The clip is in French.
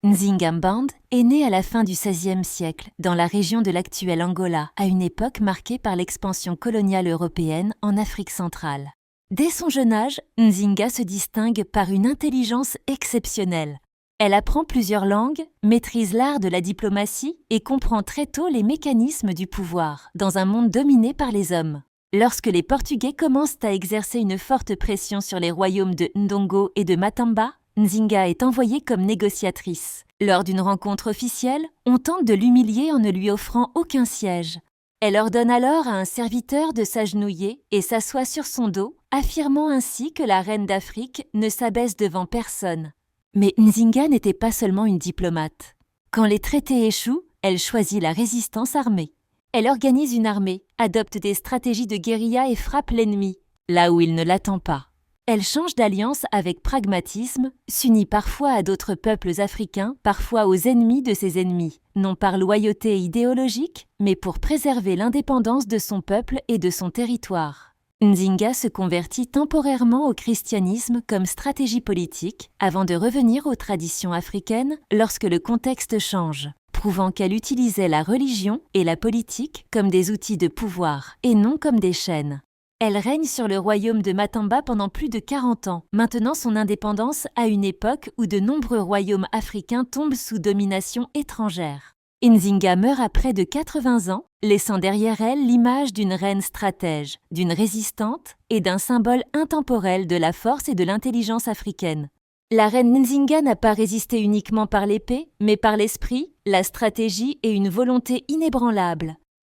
Nzingamband est né à la fin du XVIe siècle, dans la région de l'actuel Angola, à une époque marquée par l'expansion coloniale européenne en Afrique centrale. Dès son jeune âge, Nzinga se distingue par une intelligence exceptionnelle. Elle apprend plusieurs langues, maîtrise l'art de la diplomatie et comprend très tôt les mécanismes du pouvoir, dans un monde dominé par les hommes. Lorsque les Portugais commencent à exercer une forte pression sur les royaumes de Ndongo et de Matamba, Nzinga est envoyée comme négociatrice. Lors d'une rencontre officielle, on tente de l'humilier en ne lui offrant aucun siège. Elle ordonne alors à un serviteur de s'agenouiller et s'assoit sur son dos, affirmant ainsi que la reine d'Afrique ne s'abaisse devant personne. Mais Nzinga n'était pas seulement une diplomate. Quand les traités échouent, elle choisit la résistance armée. Elle organise une armée, adopte des stratégies de guérilla et frappe l'ennemi, là où il ne l'attend pas. Elle change d'alliance avec pragmatisme, s'unit parfois à d'autres peuples africains, parfois aux ennemis de ses ennemis, non par loyauté idéologique, mais pour préserver l'indépendance de son peuple et de son territoire. Nzinga se convertit temporairement au christianisme comme stratégie politique, avant de revenir aux traditions africaines lorsque le contexte change, prouvant qu'elle utilisait la religion et la politique comme des outils de pouvoir, et non comme des chaînes. Elle règne sur le royaume de Matamba pendant plus de 40 ans, maintenant son indépendance à une époque où de nombreux royaumes africains tombent sous domination étrangère. Nzinga meurt à près de 80 ans, laissant derrière elle l'image d'une reine stratège, d'une résistante et d'un symbole intemporel de la force et de l'intelligence africaine. La reine Nzinga n'a pas résisté uniquement par l'épée, mais par l'esprit, la stratégie et une volonté inébranlable.